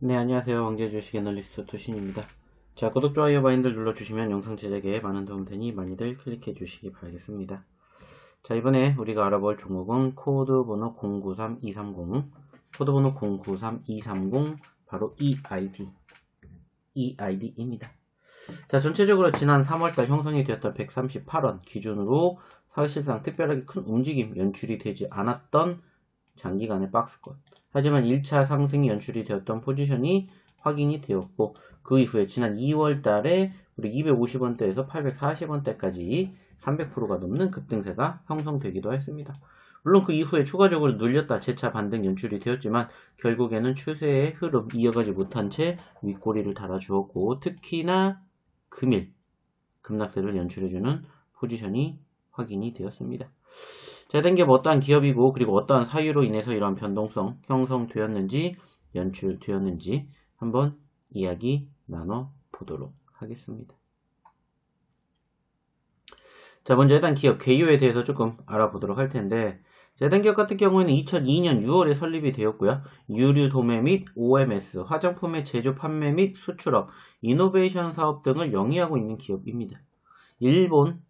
네, 안녕하세요. 왕재 주식 애널리스트 투신입니다. 자, 구독, 좋아요, 마인들 눌러주시면 영상 제작에 많은 도움 되니 많이들 클릭해 주시기 바라겠습니다. 자, 이번에 우리가 알아볼 종목은 코드 번호 093230, 코드 번호 093230, 바로 EID입니다. 자, 전체적으로 지난 3월달 형성이 되었던 138원 기준으로 사실상 특별하게 큰 움직임 연출이 되지 않았던 장기간의 박스권. 하지만 1차 상승이 연출이 되었던 포지션이 확인이 되었고, 그 이후에 지난 2월 달에 우리 250원대에서 840원대까지 300%가 넘는 급등세가 형성되기도 했습니다. 물론 그 이후에 추가적으로 눌렸다 재차 반등 연출이 되었지만 결국에는 추세의 흐름 이어가지 못한 채 윗꼬리를 달아주었고, 특히나 금일 급락세를 연출해주는 포지션이 확인이 되었습니다. 자, 해당 기업 어떠한 기업이고 그리고 어떠한 사유로 인해서 이러한 변동성 형성되었는지 연출되었는지 한번 이야기 나눠보도록 하겠습니다. 자, 먼저 해당 기업 개요에 대해서 조금 알아보도록 할 텐데, 자, 해당 기업 같은 경우에는 2002년 6월에 설립이 되었고요. 유류 도매 및 OMS, 화장품의 제조 판매 및 수출업, 이노베이션 사업 등을 영위하고 있는 기업입니다. 일본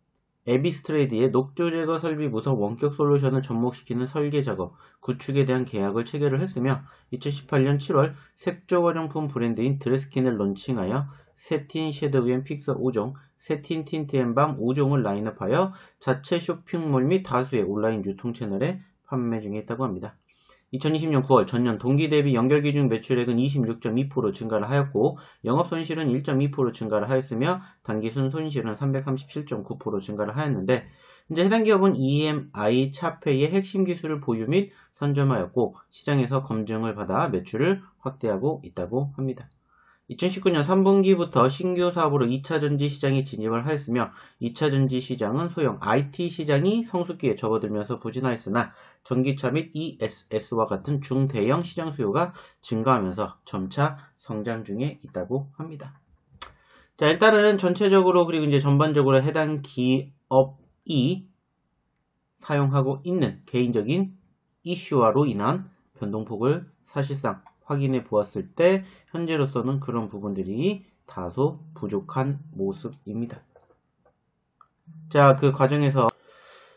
에비스트레이드의 녹조 제거 설비 무선 원격 솔루션을 접목시키는 설계 작업, 구축에 대한 계약을 체결을 했으며 2018년 7월 색조 화장품 브랜드인 드레스킨을 론칭하여 세틴 섀도우 앤 픽서 5종, 세틴 틴트 앤 밤 5종을 라인업하여 자체 쇼핑몰 및 다수의 온라인 유통 채널에 판매 중에 있다고 합니다. 2020년 9월 전년 동기 대비 연결기준 매출액은 26.2% 증가를 하였고 영업손실은 1.2% 증가를 하였으며 단기순 손실은 337.9% 증가를 하였는데, 이제 해당 기업은 EMI 차페이의 핵심 기술을 보유 및 선점하였고 시장에서 검증을 받아 매출을 확대하고 있다고 합니다. 2019년 3분기부터 신규 사업으로 2차전지 시장에 진입을 하였으며 2차전지 시장은 소형 IT 시장이 성숙기에 접어들면서 부진하였으나 전기차 및 ESS와 같은 중대형 시장 수요가 증가하면서 점차 성장 중에 있다고 합니다. 자, 일단은 전체적으로 그리고 이제 전반적으로 해당 기업이 사용하고 있는 개인적인 이슈화로 인한 변동폭을 사실상 확인해 보았을 때 현재로서는 그런 부분들이 다소 부족한 모습입니다. 자, 그 과정에서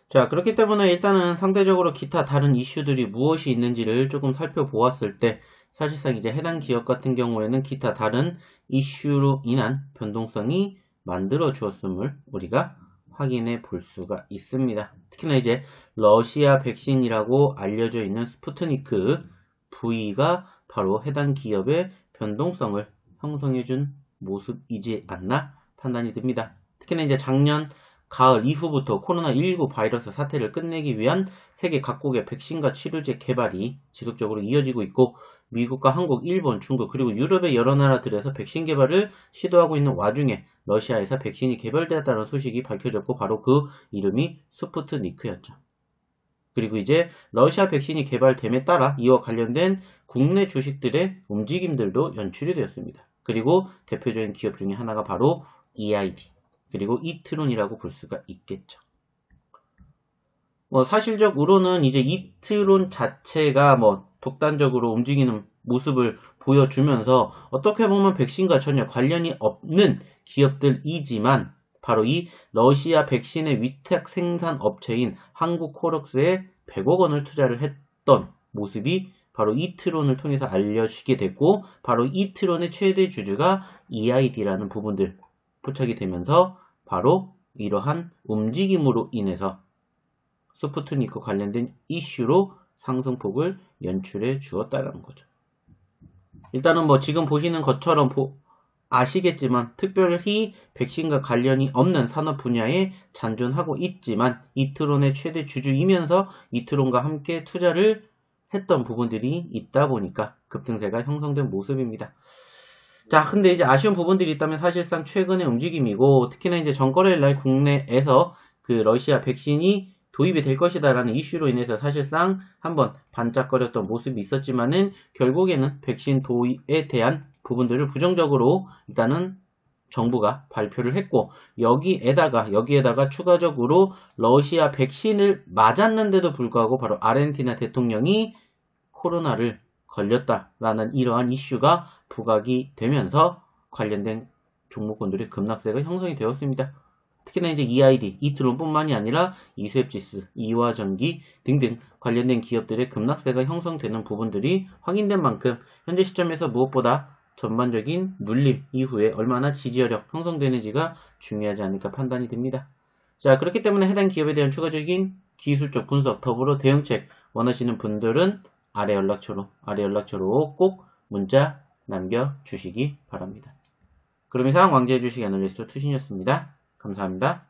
그렇기 때문에 일단은 상대적으로 기타 다른 이슈들이 무엇이 있는지를 조금 살펴보았을 때 사실상 이제 해당 기업 같은 경우에는 기타 다른 이슈로 인한 변동성이 만들어 주었음을 우리가 확인해 볼 수가 있습니다. 특히나 이제 러시아 백신이라고 알려져 있는 스푸트니크 V가 바로 해당 기업의 변동성을 형성해준 모습이지 않나 판단이 듭니다. 특히나 이제 작년 가을 이후부터 코로나19 바이러스 사태를 끝내기 위한 세계 각국의 백신과 치료제 개발이 지속적으로 이어지고 있고 미국과 한국, 일본, 중국 그리고 유럽의 여러 나라들에서 백신 개발을 시도하고 있는 와중에 러시아에서 백신이 개발되었다는 소식이 밝혀졌고 바로 그 이름이 스푸트니크였죠. 그리고 이제 러시아 백신이 개발됨에 따라 이와 관련된 국내 주식들의 움직임들도 연출이 되었습니다. 그리고 대표적인 기업 중에 하나가 바로 EID 그리고 이트론이라고 볼 수가 있겠죠. 사실적으로는 이제 이트론 자체가 독단적으로 움직이는 모습을 보여주면서 어떻게 보면 백신과 전혀 관련이 없는 기업들이지만 바로 이 러시아 백신의 위탁 생산 업체인 한국코럭스에 100억 원을 투자를 했던 모습이 바로 이트론을 통해서 알려지게 됐고 바로 이트론의 최대 주주가 EID라는 부분들 포착이 되면서 바로 이러한 움직임으로 인해서 스푸트니크 관련된 이슈로 상승폭을 연출해 주었다는 거죠. 일단은 지금 보시는 것처럼 아시겠지만 특별히 백신과 관련이 없는 산업 분야에 잔존하고 있지만 이트론의 최대 주주이면서 이트론과 함께 투자를 했던 부분들이 있다 보니까 급등세가 형성된 모습입니다. 자, 근데 이제 아쉬운 부분들이 있다면 사실상 최근의 움직임이고 특히나 이제 전거래일 날 국내에서 그 러시아 백신이 도입이 될 것이다라는 이슈로 인해서 사실상 한번 반짝거렸던 모습이 있었지만은 결국에는 백신 도입에 대한 부분들을 부정적으로 일단은 정부가 발표를 했고 여기에다가 추가적으로 러시아 백신을 맞았는데도 불구하고 바로 아르헨티나 대통령이 코로나를 걸렸다라는 이러한 이슈가 부각이 되면서 관련된 종목군들이 급락세가 형성이 되었습니다. 특히나 이제 EID, 이트론뿐만이 아니라 이수앱지수, 이화전기 등등 관련된 기업들의 급락세가 형성되는 부분들이 확인된 만큼 현재 시점에서 무엇보다 전반적인 눌림 이후에 얼마나 지지여력 형성되는지가 중요하지 않을까 판단이 됩니다. 자, 그렇기 때문에 해당 기업에 대한 추가적인 기술적 분석 더불어 대응책 원하시는 분들은 아래 연락처로 꼭 문자 남겨주시기 바랍니다. 그럼 이상 왕재의 주식 애널리스트 투신이었습니다. 감사합니다.